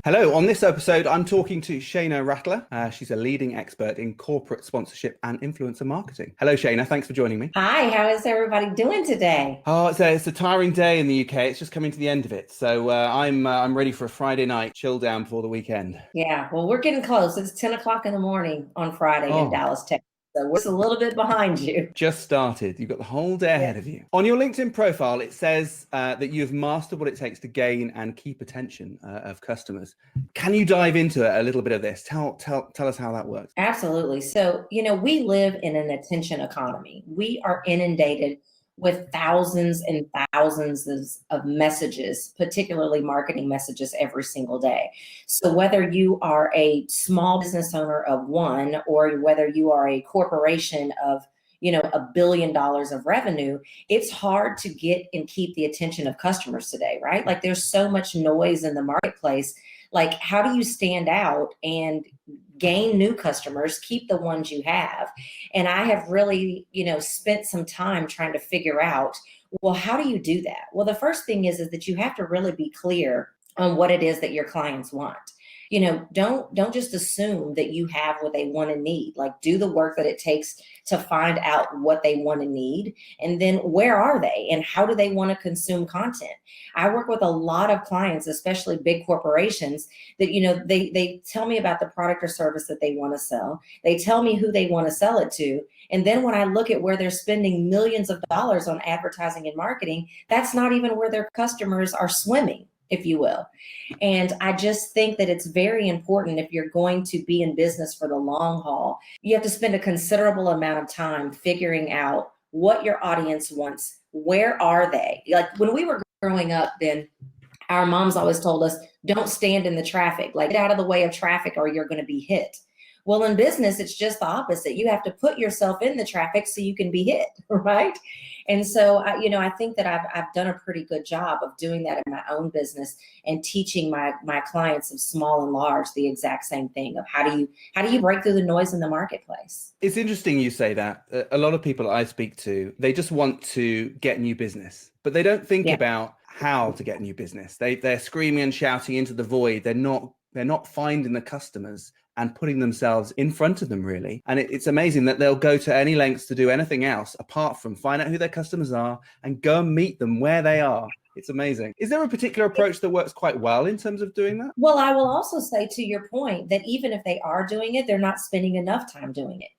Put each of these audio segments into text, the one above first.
Hello, on this episode, I'm talking to Shayna Rattler. She's a leading expert in corporate sponsorship and influencer marketing. Hello, Shayna. Thanks for joining me. Hi, how is everybody doing today? Oh, it's a tiring day in the UK. It's just coming to the end of it. So I'm ready for a Friday night chill down before the weekend. Yeah, well, we're getting close. It's 10 o'clock in the morning on Friday in Oh. Dallas, Texas. So we're just a little bit behind you. Just started. You've got the whole day ahead of you. On your LinkedIn profile, it says that you've mastered what it takes to gain and keep attention of customers. Can you dive into a little bit of this? Tell us how that works. Absolutely. So, we live in an attention economy. We are inundated with thousands and thousands of messages, particularly marketing messages every single day. So whether you are a small business owner of one, or whether you are a corporation of $1 billion of revenue, it's hard to get and keep the attention of customers today, right? Like there's so much noise in the marketplace. Like, how do you stand out and gain new customers, keep the ones you have? And I have really, spent some time trying to figure out, well, how do you do that? Well, the first thing is that you have to really be clear on what it is that your clients want. Don't just assume that you have what they want and need. Like, do the work that it takes to find out what they want and need. And then where are they and how do they want to consume content? I work with a lot of clients, especially big corporations, that, they tell me about the product or service that they want to sell. They tell me who they want to sell it to. And then when I look at where they're spending millions of dollars on advertising and marketing, that's not even where their customers are swimming, if you will. And I just think that it's very important, if you're going to be in business for the long haul, you have to spend a considerable amount of time figuring out what your audience wants. Where are they? Like when we were growing up, then our moms always told us, don't stand in the traffic, like get out of the way of traffic or you're going to be hit. Well, in business, it's just the opposite. You have to put yourself in the traffic so you can be hit, right? And so, I think that I've done a pretty good job of doing that in my own business and teaching my clients of small and large the exact same thing of how do you break through the noise in the marketplace? It's interesting you say that. A lot of people I speak to, they just want to get new business, but they don't think about how to get new business. They're screaming and shouting into the void. They're not finding the customers and putting themselves in front of them, really. And it's amazing that they'll go to any lengths to do anything else apart from find out who their customers are and go and meet them where they are. It's amazing. Is there a particular approach that works quite well in terms of doing that? Well, I will also say, to your point, that even if they are doing it, they're not spending enough time doing it.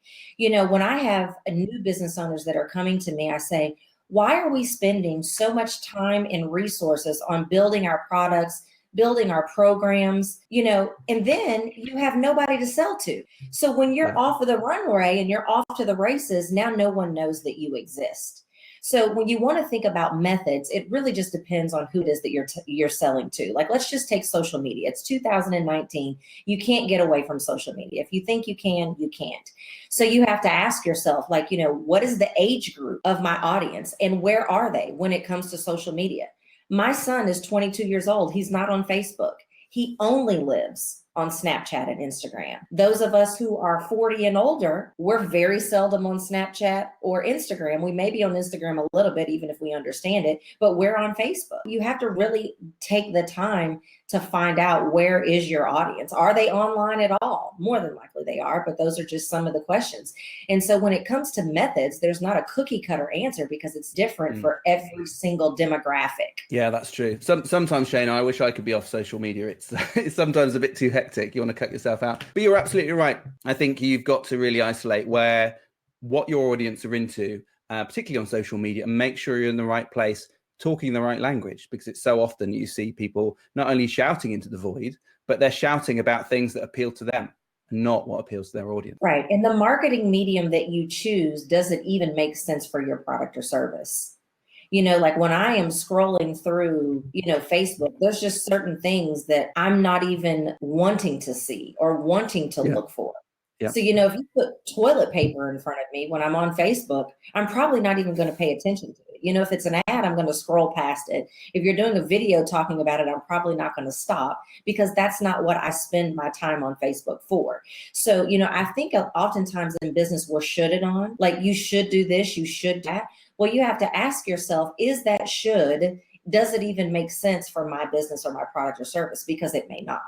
When I have new business owners that are coming to me, I say, why are we spending so much time and resources on building our products, building our programs, and then you have nobody to sell to? So when you're off of the runway and you're off to the races, now no one knows that you exist. So when you want to think about methods, it really just depends on who it is that you're selling to. Like, let's just take social media. It's 2019. You can't get away from social media. If you think you can, you can't. So you have to ask yourself, what is the age group of my audience and where are they when it comes to social media? My son is 22 years old. He's not on Facebook. He only lives on Snapchat and Instagram. Those of us who are 40 and older, we're very seldom on Snapchat or Instagram. We may be on Instagram a little bit, even if we understand it, but we're on Facebook. You have to really take the time to find out, where is your audience? Are they online at all? More than likely they are, but those are just some of the questions. And so when it comes to methods, there's not a cookie cutter answer because it's different for every single demographic. Yeah, that's true. Sometimes, Shayna, I wish I could be off social media. It's sometimes a bit too hectic. You want to cut yourself out. But you're absolutely right. I think you've got to really isolate what your audience are into, particularly on social media, and make sure you're in the right place, talking the right language, because it's so often you see people not only shouting into the void, but they're shouting about things that appeal to them, not what appeals to their audience. Right. And the marketing medium that you choose doesn't even make sense for your product or service. Like when I am scrolling through, Facebook, there's just certain things that I'm not even wanting to see or wanting to look for. Yeah. So, if you put toilet paper in front of me when I'm on Facebook, I'm probably not even going to pay attention to it. If it's an ad, I'm going to scroll past it. If you're doing a video talking about it, I'm probably not going to stop, because that's not what I spend my time on Facebook for. So, I think oftentimes in business, we're shoulded on, like, you should do this, you should do that. Well, you have to ask yourself, is that should does it even make sense for my business or my product or service? Because it may not.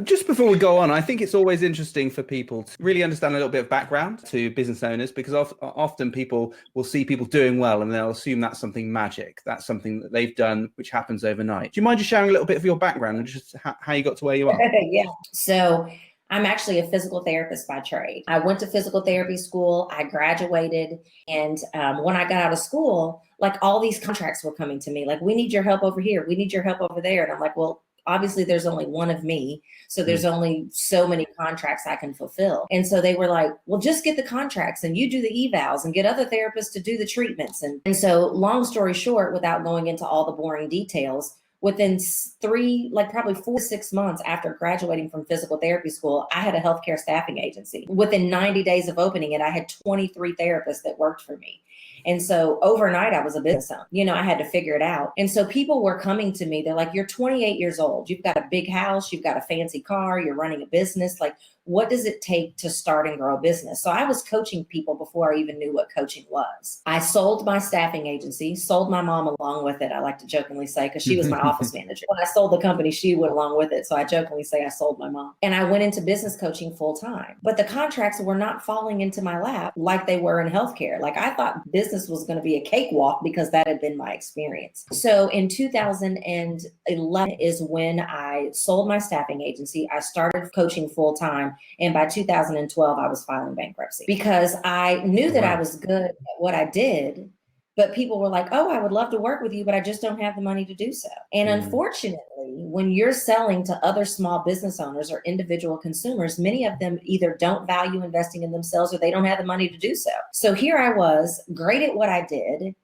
Just before we go on, I think it's always interesting for people to really understand a little bit of background to business owners, because often people will see people doing well and they'll assume that's something magic. That's something that they've done, which happens overnight. Do you mind just sharing a little bit of your background and just how you got to where you are? Yeah. So I'm actually a physical therapist by trade. I went to physical therapy school. I graduated. And when I got out of school, like all these contracts were coming to me, like, we need your help over here. We need your help over there. And I'm like, well, obviously there's only one of me. So there's only so many contracts I can fulfill. And so they were like, well, just get the contracts and you do the evals and get other therapists to do the treatments. And so long story short, without going into all the boring details, within probably 4 to 6 months after graduating from physical therapy school, I had a healthcare staffing agency. Within 90 days of opening it, I had 23 therapists that worked for me. And so overnight I was a business owner. I had to figure it out. And so people were coming to me. They're like, you're 28 years old. You've got a big house. You've got a fancy car. You're running a business. Like, what does it take to start and grow a business? So I was coaching people before I even knew what coaching was. I sold my staffing agency, sold my mom along with it. I like to jokingly say, because she was my office manager. When I sold the company, she went along with it. So I jokingly say I sold my mom. And I went into business coaching full time. But the contracts were not falling into my lap like they were in healthcare. Like, I thought business was going to be a cakewalk because that had been my experience. So in 2011 is when I sold my staffing agency. I started coaching full time. And by 2012, I was filing bankruptcy because I knew that I was good at what I did, but people were like, oh, I would love to work with you, but I just don't have the money to do so. And unfortunately, when you're selling to other small business owners or individual consumers, many of them either don't value investing in themselves or they don't have the money to do so. So here I was, great at what I did.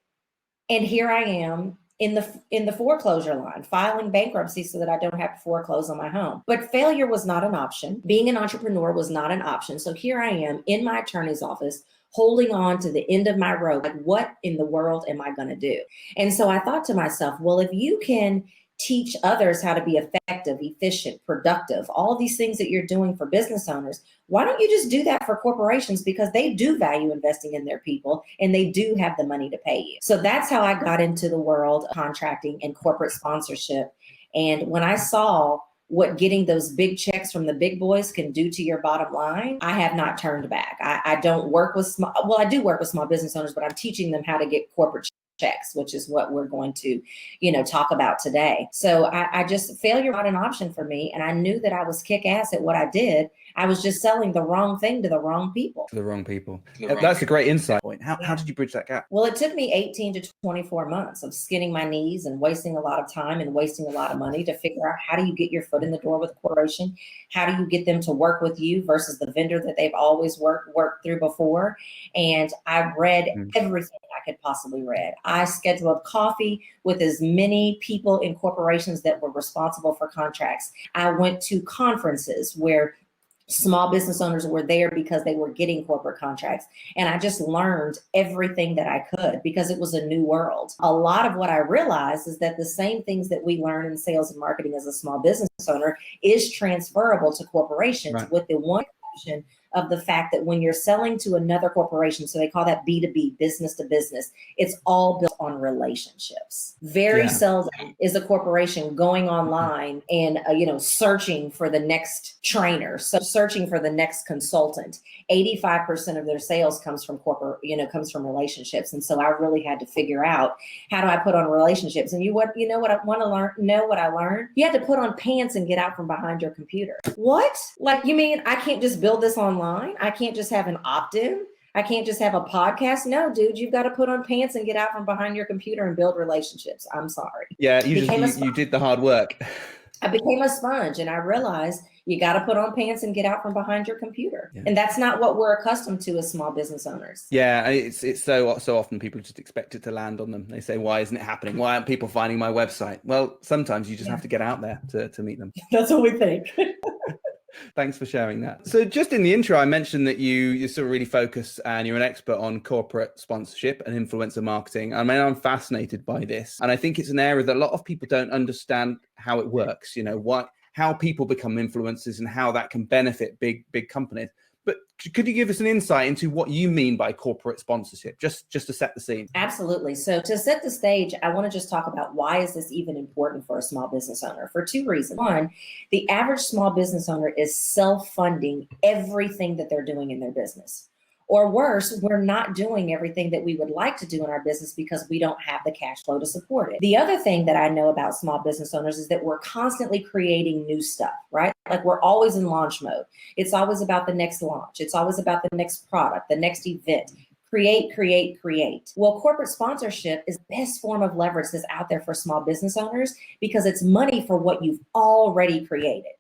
And here I am in the foreclosure line, filing bankruptcy so that I don't have to foreclose on my home. But failure was not an option. Being an entrepreneur was not an option. So here I am in my attorney's office, holding on to the end of my rope. Like, what in the world am I going to do? And so I thought to myself, well, if you can teach others how to be effective, efficient, productive, all of these things that you're doing for business owners, why don't you just do that for corporations? Because they do value investing in their people and they do have the money to pay you. So that's how I got into the world of contracting and corporate sponsorship. And when I saw what getting those big checks from the big boys can do to your bottom line, I have not turned back. I don't work with I do work with small business owners, but I'm teaching them how to get corporate checks, which is what we're going to, talk about today. So I just, failure was not an option for me. And I knew that I was kick ass at what I did. I was just selling the wrong thing to the wrong people. To the wrong people. That's a great insight point. How did you bridge that gap? Well, it took me 18 to 24 months of skinning my knees and wasting a lot of time and wasting a lot of money to figure out, how do you get your foot in the door with a corporation? How do you get them to work with you versus the vendor that they've always worked through before? And I read everything I could possibly read. I scheduled coffee with as many people in corporations that were responsible for contracts. I went to conferences where small business owners were there because they were getting corporate contracts. And I just learned everything that I could because it was a new world. A lot of what I realized is that the same things that we learn in sales and marketing as a small business owner is transferable to corporations, with the one exception of the fact that when you're selling to another corporation, so they call that B2B, business to business, it's all built on relationships. Very seldom is a corporation going online and searching for the next trainer, so searching for the next consultant. 85% of their sales comes from comes from relationships. And so I really had to figure out, how do I put on relationships? And what I want to learn, what I learned? You had to put on pants and get out from behind your computer. What? Like, you mean I can't just build this online? I can't just have an opt-in? I can't just have a podcast? No, dude, you've got to put on pants and get out from behind your computer and build relationships. I'm sorry. Yeah, you did the hard work. I became a sponge and I realized you got to put on pants and get out from behind your computer. Yeah. And that's not what we're accustomed to as small business owners. Yeah, it's so often people just expect it to land on them. They say, why isn't it happening? Why aren't people finding my website? Well, sometimes you just have to get out there to meet them. That's what we think. Thanks for sharing that. So just in the intro, I mentioned that you sort of really focus and you're an expert on corporate sponsorship and influencer marketing. I mean, I'm fascinated by this. And I think it's an area that a lot of people don't understand how it works, how people become influencers and how that can benefit big companies. But could you give us an insight into what you mean by corporate sponsorship, just to set the scene? Absolutely. So to set the stage, I want to just talk about why is this even important for a small business owner? For two reasons. One, the average small business owner is self-funding everything that they're doing in their business. Or worse, we're not doing everything that we would like to do in our business because we don't have the cash flow to support it. The other thing that I know about small business owners is that we're constantly creating new stuff, right? Like we're always in launch mode. It's always about the next launch. It's always about the next product, the next event. Create, create, create. Well, corporate sponsorship is the best form of leverage that's out there for small business owners because it's money for what you've already created.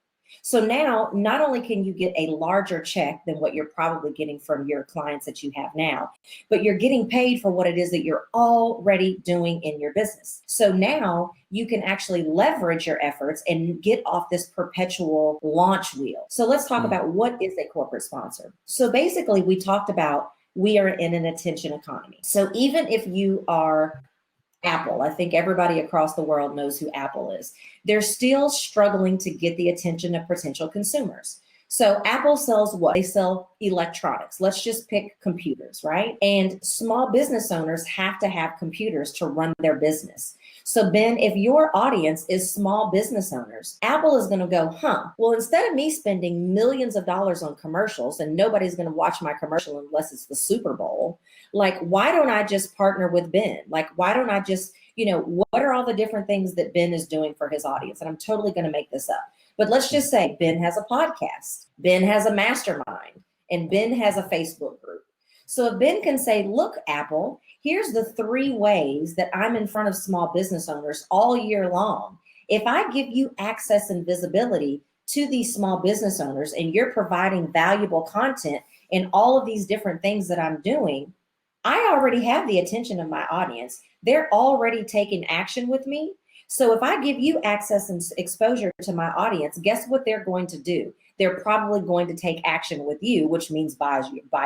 So now, not only can you get a larger check than what you're probably getting from your clients that you have now, but you're getting paid for what it is that you're already doing in your business. So now you can actually leverage your efforts and get off this perpetual launch wheel. So let's talk about what is a corporate sponsor. So basically, we talked about we are in an attention economy. So even if you are Apple, I think everybody across the world knows who Apple is. They're still struggling to get the attention of potential consumers. So Apple sells what? They sell electronics. Let's just pick computers, right? And small business owners have to have computers to run their business. So Ben, if your audience is small business owners, Apple is going to go, well, instead of me spending millions of dollars on commercials and nobody's going to watch my commercial unless it's the Super Bowl, like, why don't I just partner with Ben? Like, why don't I just, what are all the different things that Ben is doing for his audience? And I'm totally going to make this up. But let's just say Ben has a podcast, Ben has a mastermind, and Ben has a Facebook group. So if Ben can say, look, Apple, here's the 3 ways that I'm in front of small business owners all year long. If I give you access and visibility to these small business owners and you're providing valuable content in all of these different things that I'm doing, I already have the attention of my audience. They're already taking action with me. So if I give you access and exposure to my audience, guess what they're going to do? They're probably going to take action with you, which means buy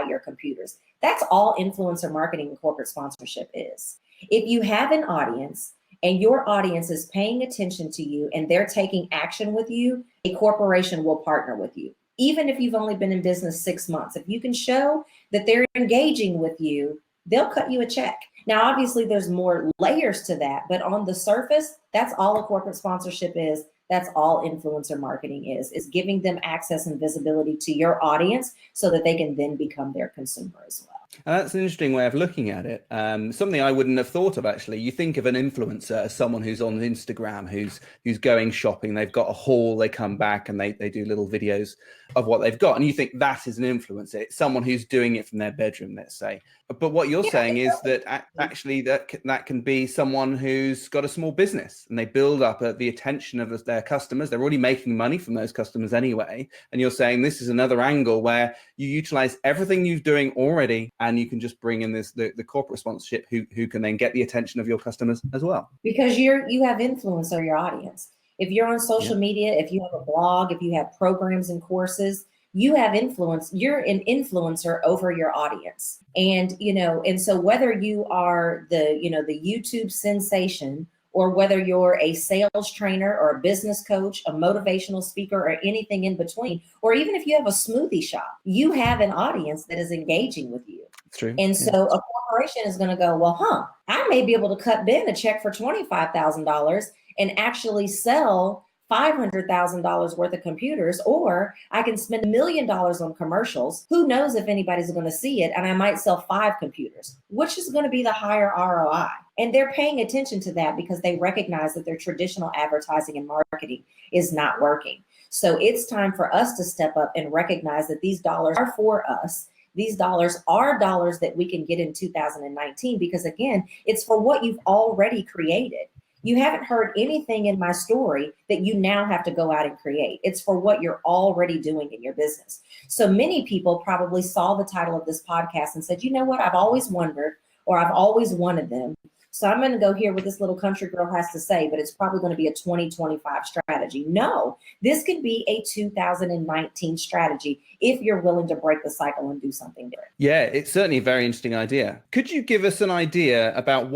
your computers. That's all influencer marketing and corporate sponsorship is. If you have an audience and your audience is paying attention to you and they're taking action with you, a corporation will partner with you. Even if you've only been in business 6 months, if you can show that they're engaging with you, they'll cut you a check. Now, obviously, there's more layers to that, but on the surface, that's all a corporate sponsorship is. That's all influencer marketing is giving them access and visibility to your audience so that they can then become their consumer as well. And that's an interesting way of looking at it. Something I wouldn't have thought of, actually. You think of an influencer as someone who's on Instagram, who's going shopping. They've got a haul, they come back and they do little videos of what they've got. And you think that is an influencer. It's someone who's doing it from their bedroom, let's say. But what you're saying is that actually that can be someone who's got a small business and they build up the attention of their customers. They're already making money from those customers anyway. And you're saying this is another angle where you utilize everything you're doing already and you can just bring in the corporate sponsorship who can then get the attention of your customers as well. Because you have influence on your audience. If you're on social media, if you have a blog, if you have programs and courses, you have influence. You're an influencer over your audience. And, and so whether you are the YouTube sensation or whether you're a sales trainer or a business coach, a motivational speaker, or anything in between, or even if you have a smoothie shop, you have an audience that is engaging with you. It's true. And so a corporation is going to go, well, I may be able to cut Ben a check for $25,000 and actually sell $500,000 worth of computers, or I can spend $1 million on commercials. Who knows if anybody's going to see it? And I might sell 5 computers, which is going to be the higher ROI. And they're paying attention to that because they recognize that their traditional advertising and marketing is not working. So it's time for us to step up and recognize that these dollars are for us. These dollars are dollars that we can get in 2019 because, again, it's for what you've already created. You haven't heard anything in my story that you now have to go out and create. It's for what you're already doing in your business. So many people probably saw the title of this podcast and said, you know what, I've always wondered, or I've always wanted them. So I'm going to go hear what this little country girl has to say, but it's probably going to be a 2025 strategy. No, this could be a 2019 strategy if you're willing to break the cycle and do something different. Yeah, it's certainly a very interesting idea. Could you give us an idea about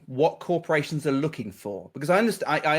what corporations are looking for? Because I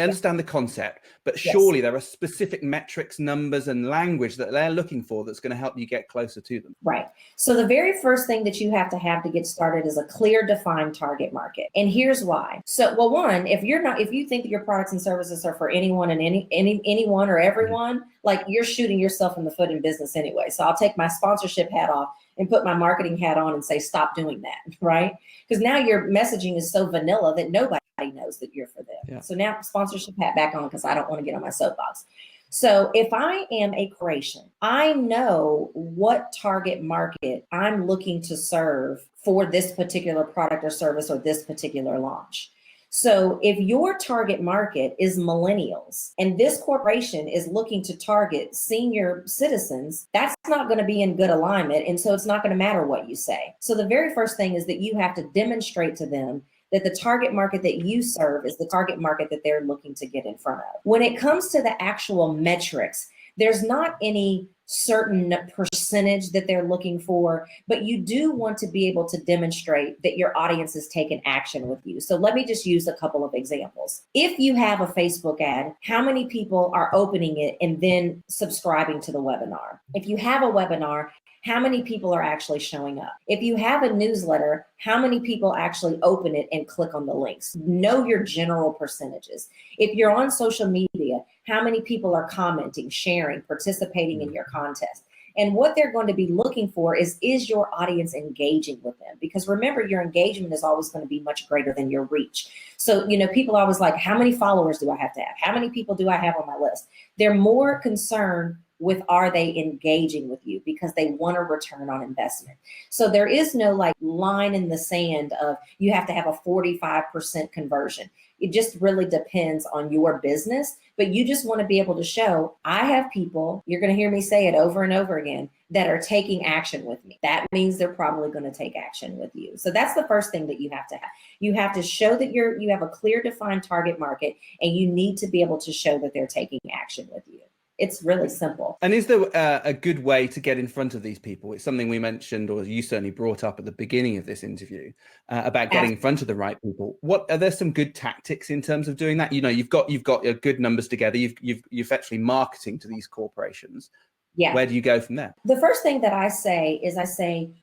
understand the concept, but surely there are specific metrics, numbers, and language that they're looking for that's going to help you get closer to them. Right. So the very first thing that you have to get started is a clear, defined target market. And here's why. So, well, one, if you think that your products and services are for anyone and anyone or everyone, like you're shooting yourself in the foot in business anyway. So I'll take my sponsorship hat off and put my marketing hat on and say, stop doing that, right? Because now your messaging is so vanilla that nobody knows that you're for them. Yeah. So now sponsorship hat back on, because I don't want to get on my soapbox. So if I am a corporation, I know what target market I'm looking to serve for this particular product or service or this particular launch. So if your target market is millennials and this corporation is looking to target senior citizens, that's not going to be in good alignment. And so it's not going to matter what you say. So the very first thing is that you have to demonstrate to them that the target market that you serve is the target market that they're looking to get in front of. When it comes to the actual metrics, there's not any certain percentage that they're looking for, but you do want to be able to demonstrate that your audience has taken action with you. So let me just use a couple of examples. If you have a Facebook ad, how many people are opening it and then subscribing to the webinar? If you have a webinar, how many people are actually showing up? If you have a newsletter, how many people actually open it and click on the links? Know your general percentages. If you're on social media, how many people are commenting, sharing, participating in your contest? And what they're going to be looking for is your audience engaging with them? Because remember, your engagement is always going to be much greater than your reach. So, people always like, how many followers do I have to have? How many people do I have on my list? They're more concerned with, are they engaging with you, because they want a return on investment. So there is no like line in the sand of you have to have a 45% conversion. It just really depends on your business, but you just want to be able to show, I have people, you're going to hear me say it over and over again, that are taking action with me. That means they're probably going to take action with you. So that's the first thing that you have to have. You have to show that you have a clear, defined target market, and you need to be able to show that they're taking action with you. It's really simple. And is there a good way to get in front of these people? It's something we mentioned, or you certainly brought up at the beginning of this interview, about getting in front of the right people. What are there some good tactics in terms of doing that? You've got your good numbers together. You've actually marketing to these corporations. Yeah. Where do you go from there? The first thing that I say is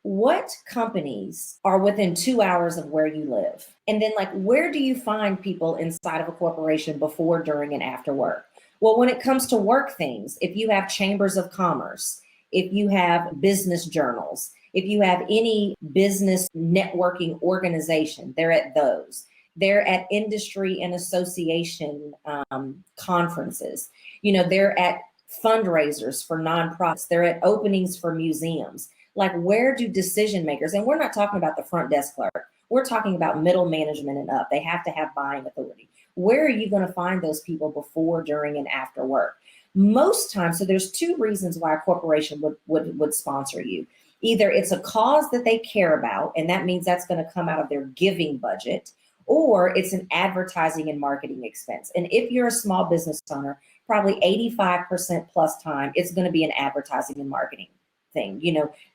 what companies are within 2 hours of where you live? And then where do you find people inside of a corporation before, during, and after work? Well, when it comes to work things, if you have chambers of commerce, if you have business journals, if you have any business networking organization, they're at those. They're at industry and association conferences. They're at fundraisers for nonprofits. They're at openings for museums. Where do decision makers, and we're not talking about the front desk clerk, we're talking about middle management and up. They have to have buying authority. Where are you going to find those people before, during, and after work? Most times, so there's two reasons why a corporation would sponsor you. Either it's a cause that they care about, and that means that's going to come out of their giving budget, or it's an advertising and marketing expense. And if you're a small business owner, probably 85% plus time, it's going to be an advertising and marketing thing.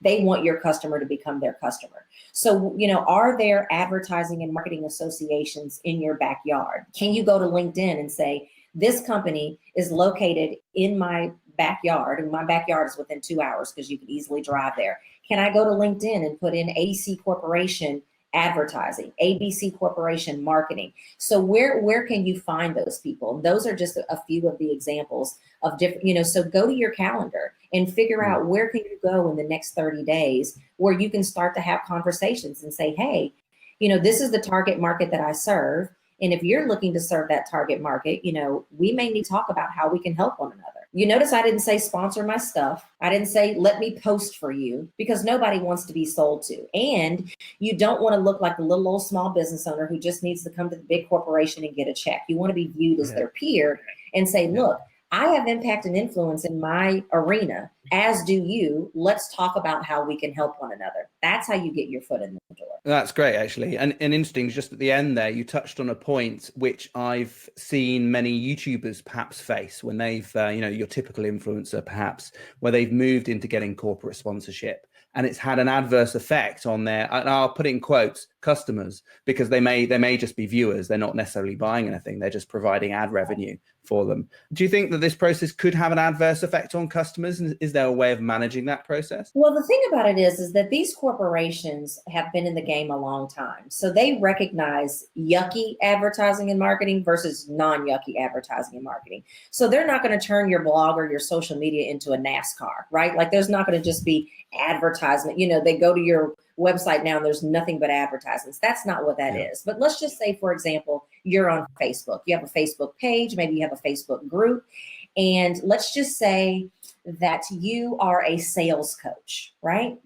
They want your customer to become their customer. So, are there advertising and marketing associations in your backyard? Can you go to LinkedIn and say, this company is located in my backyard, and my backyard is within 2 hours because you can easily drive there. Can I go to LinkedIn and put in ABC Corporation advertising, ABC Corporation marketing? So where can you find those people? Those are just a few of the examples of different, so go to your calendar and figure out where can you go in the next 30 days where you can start to have conversations and say, hey, this is the target market that I serve. And if you're looking to serve that target market, we may need to talk about how we can help one another. You notice I didn't say sponsor my stuff. I didn't say let me post for you, because nobody wants to be sold to. And you don't want to look like the little old small business owner who just needs to come to the big corporation and get a check. You want to be viewed as their peer and say, look, I have impact and influence in my arena, as do you. Let's talk about how we can help one another. That's how you get your foot in the door. That's great, actually. And interesting, just at the end there, you touched on a point which I've seen many YouTubers perhaps face when they've, your typical influencer perhaps, where they've moved into getting corporate sponsorship. And it's had an adverse effect on their, and I'll put it in quotes, customers, because they may just be viewers. They're not necessarily buying anything. They're just providing ad revenue for them. Do you think that this process could have an adverse effect on customers? And is there a way of managing that process? Well, the thing about it is that these corporations have been in the game a long time. So they recognize yucky advertising and marketing versus non-yucky advertising and marketing. So they're not going to turn your blog or your social media into a NASCAR, right? Like there's not going to just be advertisement. You know, they go to your website now and there's nothing but advertisements. That's not what that is. But let's just say, for example, you're on Facebook. You have a Facebook page, maybe you have a Facebook group. And let's just say that you are a sales coach, right?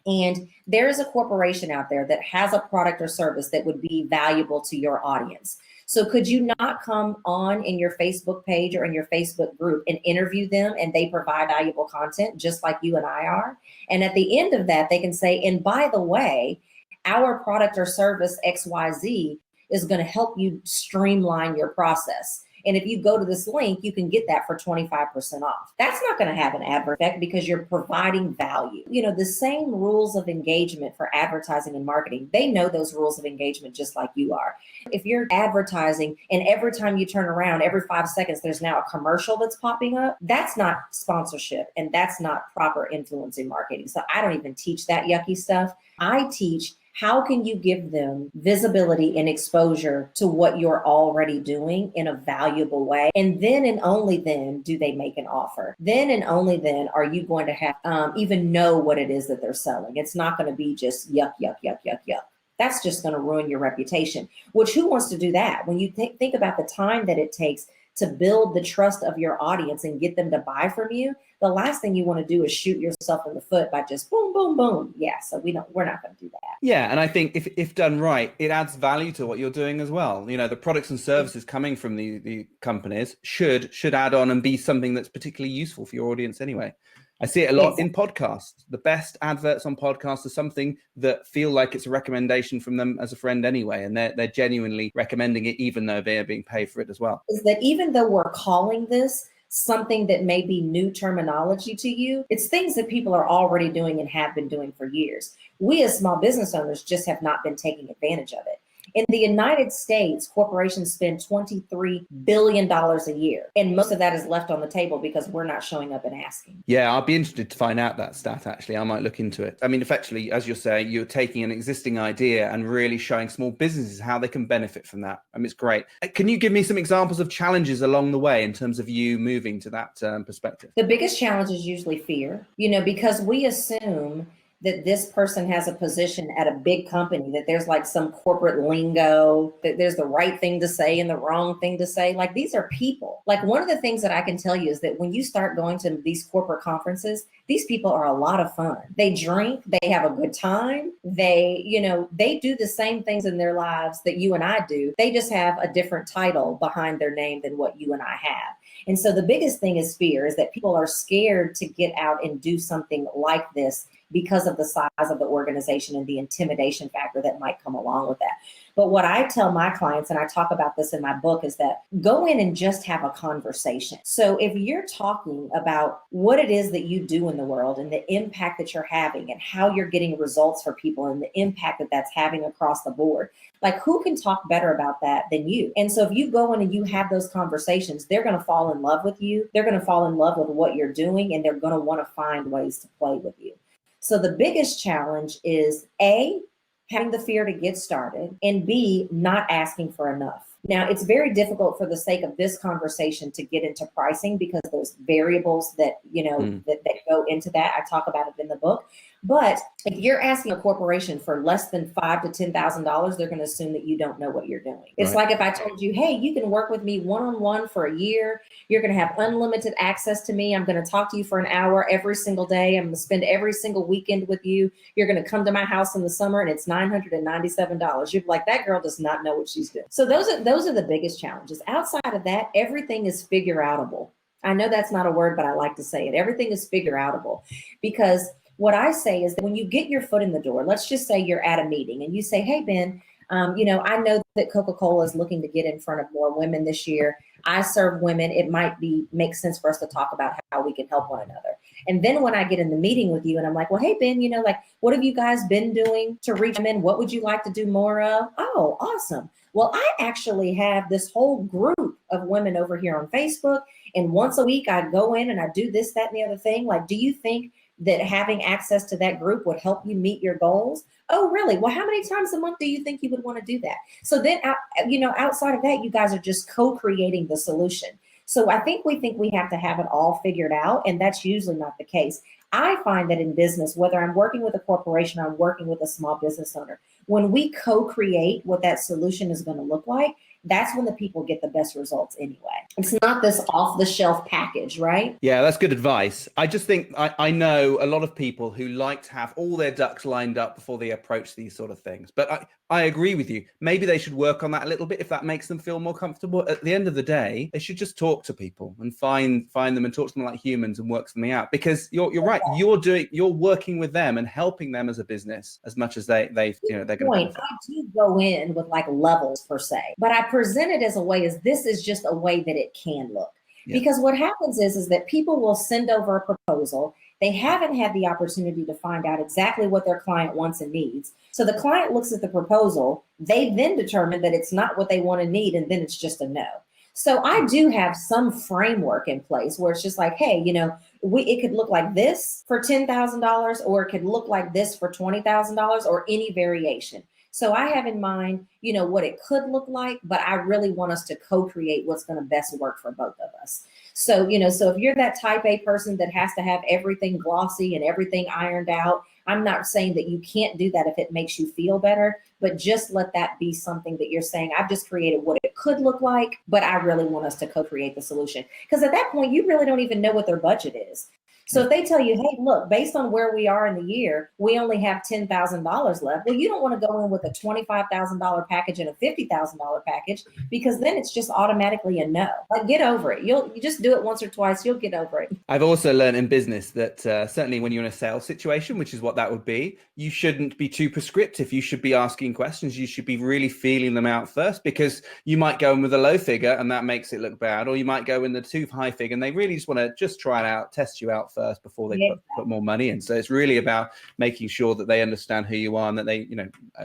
And there is a corporation out there that has a product or service that would be valuable to your audience. So could you not come on in your Facebook page or in your Facebook group and interview them, and they provide valuable content just like you and I are? And at the end of that, they can say, and by the way, our product or service XYZ is going to help you streamline your process. And if you go to this link, you can get that for 25% off. That's not going to have an adverse effect because you're providing value. You know, the same rules of engagement for advertising and marketing, they know those rules of engagement just like you are. If you're advertising and every time you turn around, every 5 seconds, there's now a commercial that's popping up, that's not sponsorship and that's not proper influencing marketing. So I don't even teach that yucky stuff. I teach how can you give them visibility and exposure to what you're already doing in a valuable way? And then and only then do they make an offer. Then and only then are you going to have even know what it is that they're selling. It's not going to be just yuck, yuck, yuck, yuck, yuck. That's just going to ruin your reputation, which who wants to do that? When you think about the time that it takes to build the trust of your audience and get them to buy from you, the last thing you want to do is shoot yourself in the foot by just boom, boom, boom. Yeah, so we're not going to do that. Yeah, and I think if done right, it adds value to what you're doing as well. You know, the products and services coming from the companies should add on and be something that's particularly useful for your audience anyway. I see it a lot in podcasts. The best adverts on podcasts are something that feel like it's a recommendation from them as a friend anyway, and they're genuinely recommending it even though they are being paid for it as well. Is that even though we're calling this something that may be new terminology to you, it's things that people are already doing and have been doing for years. We as small business owners just have not been taking advantage of it. In the United States, corporations spend $23 billion a year. And most of that is left on the table because we're not showing up and asking. Yeah, I'll be interested to find out that stat, actually. I might look into it. I mean, effectively, as you're saying, you're taking an existing idea and really showing small businesses how they can benefit from that. I mean, it's great. Can you give me some examples of challenges along the way in terms of you moving to that perspective? The biggest challenge is usually fear, because we assume that this person has a position at a big company, that there's like some corporate lingo, that there's the right thing to say and the wrong thing to say. Like, these are people. Like, one of the things that I can tell you is that when you start going to these corporate conferences, these people are a lot of fun. They drink, they have a good time. They do the same things in their lives that you and I do. They just have a different title behind their name than what you and I have. And so the biggest thing is fear, is that people are scared to get out and do something like this because of the size of the organization and the intimidation factor that might come along with that. But what I tell my clients, and I talk about this in my book, is that go in and just have a conversation. So if you're talking about what it is that you do in the world and the impact that you're having and how you're getting results for people and the impact that that's having across the board, like, who can talk better about that than you? And so if you go in and you have those conversations, they're going to fall in love with you. They're going to fall in love with what you're doing, and they're going to want to find ways to play with you. So the biggest challenge is A, having the fear to get started, and B, not asking for enough. Now, it's very difficult for the sake of this conversation to get into pricing because there's variables that, that go into that. I talk about it in the book. But if you're asking a corporation for less than $5,000 to $10,000, they're going to assume that you don't know what you're doing. It's like if I told you, hey, you can work with me one-on-one for a year. You're going to have unlimited access to me. I'm going to talk to you for an hour every single day. I'm going to spend every single weekend with you. You're going to come to my house in the summer and it's $997. You're like, that girl does not know what she's doing. So those are the biggest challenges. Outside of that, everything is figure outable. I know that's not a word, but I like to say it. Everything is figure outable, because what I say is that when you get your foot in the door, let's just say you're at a meeting and you say, hey, Ben, I know that Coca-Cola is looking to get in front of more women this year. I serve women. It might make sense for us to talk about how we can help one another. And then when I get in the meeting with you and I'm like, well, hey, Ben, like, what have you guys been doing to reach men? What would you like to do more of? Oh, awesome. Well, I actually have this whole group of women over here on Facebook. And once a week, I go in and I do this, that, and the other thing. Like, do you think that having access to that group would help you meet your goals? Oh, really? Well, how many times a month do you think you would want to do that? So then, outside of that, you guys are just co-creating the solution. So I think we have to have it all figured out, and that's usually not the case. I find that in business, whether I'm working with a corporation or I'm working with a small business owner, when we co-create what that solution is going to look like, that's when the people get the best results anyway. It's not this off-the-shelf package, right? Yeah, that's good advice. I just think I know a lot of people who like to have all their ducks lined up before they approach these sort of things. But I agree with you. Maybe they should work on that a little bit if that makes them feel more comfortable. At the end of the day, they should just talk to people and find them and talk to them like humans and work something out. Because you're right. You're working with them and helping them as a business as much as they're going to benefit. I do go in with like levels per se, but I present it as a way as this is just a way that it can look. Yeah. Because what happens is that people will send over a proposal. They haven't had the opportunity to find out exactly what their client wants and needs. So the client looks at the proposal. They then determine that it's not what they want and need, and then it's just a no. So I do have some framework in place where it's just like, hey, it could look like this for $10,000, or it could look like this for $20,000, or any variation. So I have in mind, what it could look like, but I really want us to co-create what's going to best work for both of us. So, so if you're that type A person that has to have everything glossy and everything ironed out, I'm not saying that you can't do that if it makes you feel better, but just let that be something that you're saying, I've just created what it could look like, but I really want us to co-create the solution. Because at that point, you really don't even know what their budget is. So if they tell you, hey, look, based on where we are in the year, we only have $10,000 left. Well, you don't want to go in with a $25,000 package and a $50,000 package, because then it's just automatically a no. Like, get over it. You just do it once or twice. You'll get over it. I've also learned in business that certainly when you're in a sales situation, which is what that would be, you shouldn't be too prescriptive. You should be asking questions. You should be really feeling them out first, because you might go in with a low figure and that makes it look bad, or you might go in the too high figure and they really just want to just try it out, test you out first before they put more money in. So it's really about making sure that they understand who you are and that they,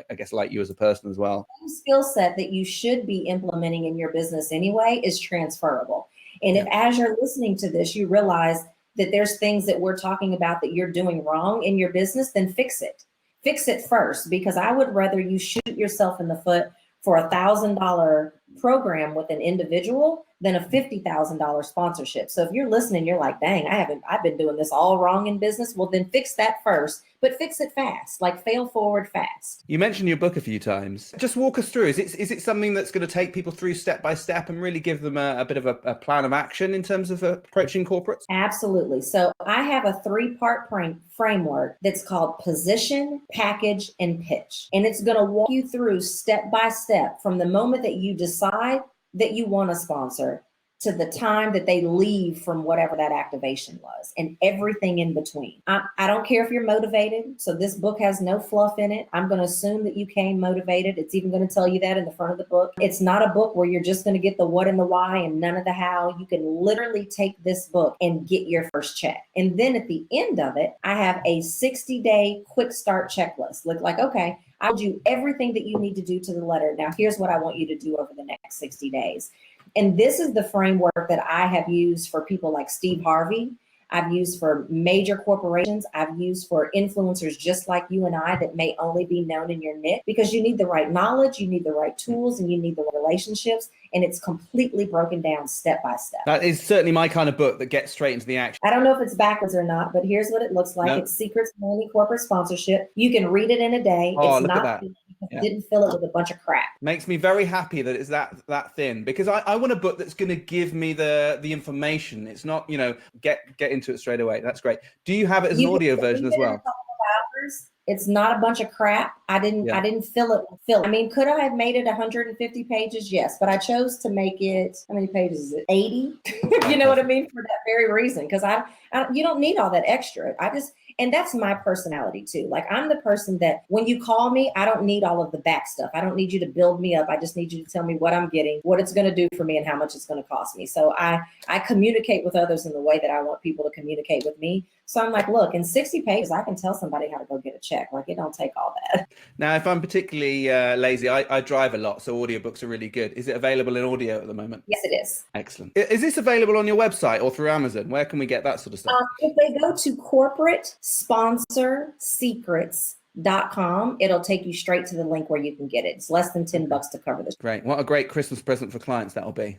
I guess, like you as a person as well. The skill set that you should be implementing in your business anyway is transferable. And if as you're listening to this, you realize that there's things that we're talking about that you're doing wrong in your business, then fix it. Fix it first, because I would rather you shoot yourself in the foot for $1,000 program with an individual than a $50,000 sponsorship. So if you're listening, you're like, dang, I've been doing this all wrong in business. Well, then fix that first, but fix it fast, like fail forward fast. You mentioned your book a few times. Just walk us through. Is it something that's going to take people through step by step and really give them a bit of a plan of action in terms of approaching corporates? Absolutely. So I have a 3-part framework that's called position, package, and pitch. And it's going to walk you through step by step from the moment that you decide that you want a sponsor to the time that they leave from whatever that activation was, and everything in between. I don't care if you're motivated. So this book has no fluff in it. I'm going to assume that you came motivated. It's even going to tell you that in the front of the book. It's not a book where you're just going to get the what and the why and none of the how. You can literally take this book and get your first check. And then at the end of it, I have a 60-day quick start checklist. Look like, okay, I'll do everything that you need to do to the letter. Now, here's what I want you to do over the next 60 days. And this is the framework that I have used for people like Steve Harvey. I've used for major corporations. I've used for influencers just like you and I that may only be known in your niche, because you need the right knowledge, you need the right tools, and you need the relationships. And it's completely broken down step by step. That is certainly my kind of book that gets straight into the action. I don't know if it's backwards or not, but here's what it looks like. Nope. It's Secrets to Only Corporate Sponsorship. You can read it in a day. Oh, it's look not at that. Didn't fill it with a bunch of crap. Makes me very happy that it's that thin, because I want a book that's going to give me the information. It's not, get into it straight away. That's great. Do you have it as an audio version as well? It's not a bunch of crap. I didn't fill it. I mean, could I have made it 150 pages? Yes, but I chose to make it, how many pages is it? 80? You know what I mean? For that very reason, because you don't need all that extra. And that's my personality too. Like, I'm the person that when you call me, I don't need all of the back stuff. I don't need you to build me up. I just need you to tell me what I'm getting, what it's going to do for me, and how much it's going to cost me. So I communicate with others in the way that I want people to communicate with me. So I'm like, look, in 60 pages, I can tell somebody how to go get a check. Like, it don't take all that. Now, if I'm particularly lazy, I drive a lot, so audiobooks are really good. Is it available in audio at the moment? Yes, it is. Excellent. Is this available on your website or through Amazon? Where can we get that sort of stuff? If they go to corporatesponsorsecrets.com, it'll take you straight to the link where you can get it. It's less than $10 to cover this. Great. What a great Christmas present for clients that'll be.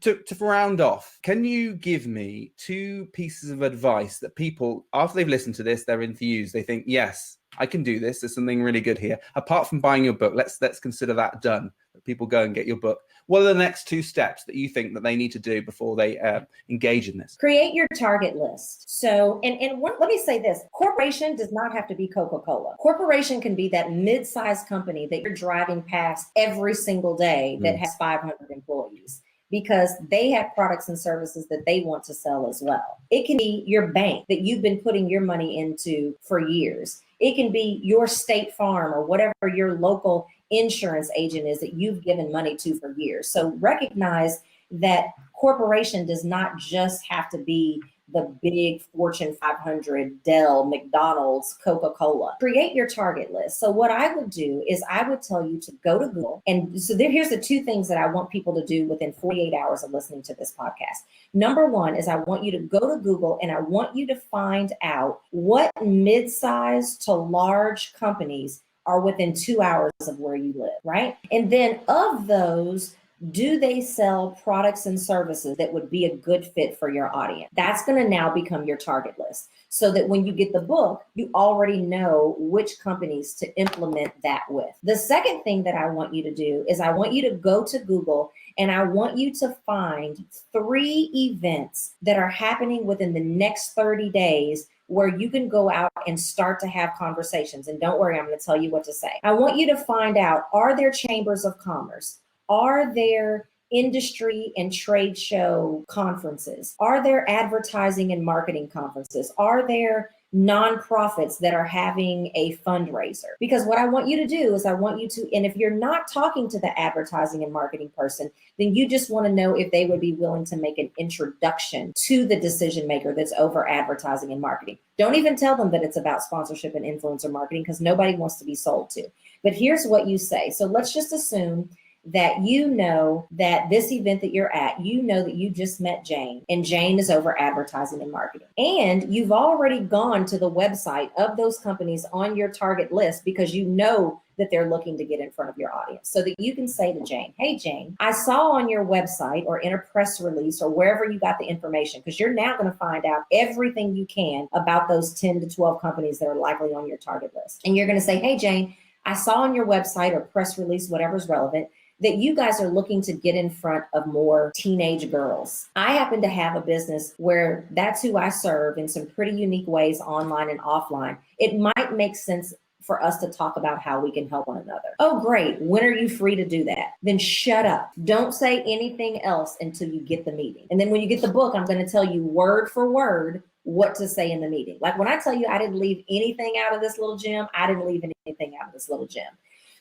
To round off, can you give me 2 pieces of advice that people, after they've listened to this, they're enthused, they think, yes, I can do this. There's something really good here. Apart from buying your book, let's consider that done. That people go and get your book. What are the next 2 steps that you think that they need to do before they engage in this? Create your target list. So, let me say this: corporation does not have to be Coca-Cola. Corporation can be that mid-sized company that you're driving past every single day that has 500 employees, because they have products and services that they want to sell as well. It can be your bank that you've been putting your money into for years. It can be your State Farm or whatever your local insurance agent is that you've given money to for years. So recognize that corporation does not just have to be the big Fortune 500, Dell, McDonald's, Coca-Cola. Create your target list. So what I would do is I would tell you to go to Google. And so here's the 2 things that I want people to do within 48 hours of listening to this podcast. Number 1 is I want you to go to Google and I want you to find out what mid-sized to large companies are within 2 hours of where you live, right? And then of those, do they sell products and services that would be a good fit for your audience? That's going to now become your target list, so that when you get the book, you already know which companies to implement that with. The second thing that I want you to do is I want you to go to Google and I want you to find 3 events that are happening within the next 30 days where you can go out and start to have conversations. And don't worry, I'm going to tell you what to say. I want you to find out, are there chambers of commerce? Are there industry and trade show conferences? Are there advertising and marketing conferences? Are there nonprofits that are having a fundraiser? Because what I want you to do is I want you to, and if you're not talking to the advertising and marketing person, then you just want to know if they would be willing to make an introduction to the decision maker that's over advertising and marketing. Don't even tell them that it's about sponsorship and influencer marketing, because nobody wants to be sold to. But here's what you say. So let's just assume that you know that this event that you're at, you know that you just met Jane, and Jane is over advertising and marketing. And you've already gone to the website of those companies on your target list because you know that they're looking to get in front of your audience, so that you can say to Jane, hey, Jane, I saw on your website or in a press release or wherever you got the information, because you're now going to find out everything you can about those 10 to 12 companies that are likely on your target list. And you're going to say, hey, Jane, I saw on your website or press release, whatever's relevant, that you guys are looking to get in front of more teenage girls. I happen to have a business where that's who I serve in some pretty unique ways, online and offline. It might make sense for us to talk about how we can help one another. Oh, great. When are you free to do that? Then shut up. Don't say anything else until you get the meeting. And then when you get the book, I'm going to tell you word for word what to say in the meeting. Like when I tell you I didn't leave anything out of this little gem, I didn't leave anything out of this little gem.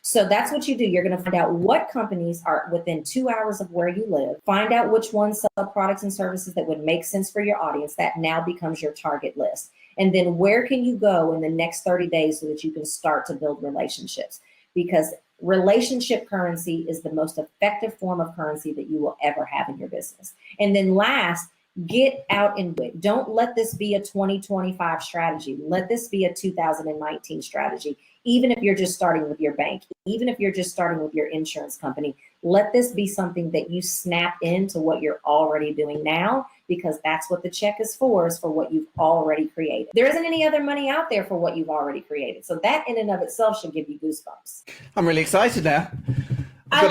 So that's what you do. You're going to find out what companies are within 2 hours of where you live. Find out which ones sell products and services that would make sense for your audience. That now becomes your target list. And then where can you go in the next 30 days so that you can start to build relationships? Because relationship currency is the most effective form of currency that you will ever have in your business. And then last, get out and do it. Don't let this be a 2025 strategy. Let this be a 2019 strategy. Even if you're just starting with your bank, even if you're just starting with your insurance company, let this be something that you snap into what you're already doing now, because that's what the check is for what you've already created. There isn't any other money out there for what you've already created. So that in and of itself should give you goosebumps. I'm really excited now. I've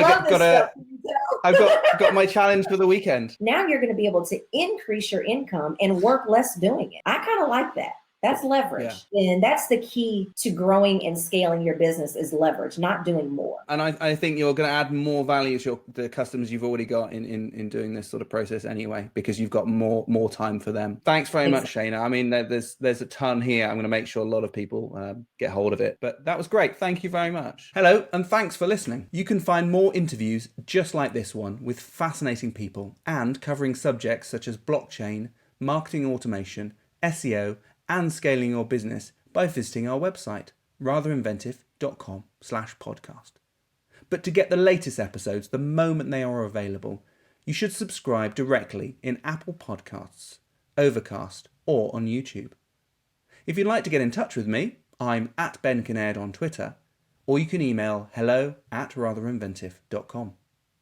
got my challenge for the weekend. Now you're going to be able to increase your income and work less doing it. I kind of like that. That's leverage. Yeah. And that's the key to growing and scaling your business is leverage, not doing more. And I think you're going to add more value to the customers you've already got in doing this sort of process anyway, because you've got more time for them. Thanks very much, Shayna. I mean, there's a ton here. I'm going to make sure a lot of people get hold of it. But that was great. Thank you very much. Hello, and thanks for listening. You can find more interviews just like this one with fascinating people and covering subjects such as blockchain, marketing automation, SEO, and scaling your business by visiting our website, ratherinventive.com/podcast. But to get the latest episodes the moment they are available, you should subscribe directly in Apple Podcasts, Overcast, or on YouTube. If you'd like to get in touch with me, I'm @Ben Kinnaird on Twitter, or you can email hello@ratherinventive.com.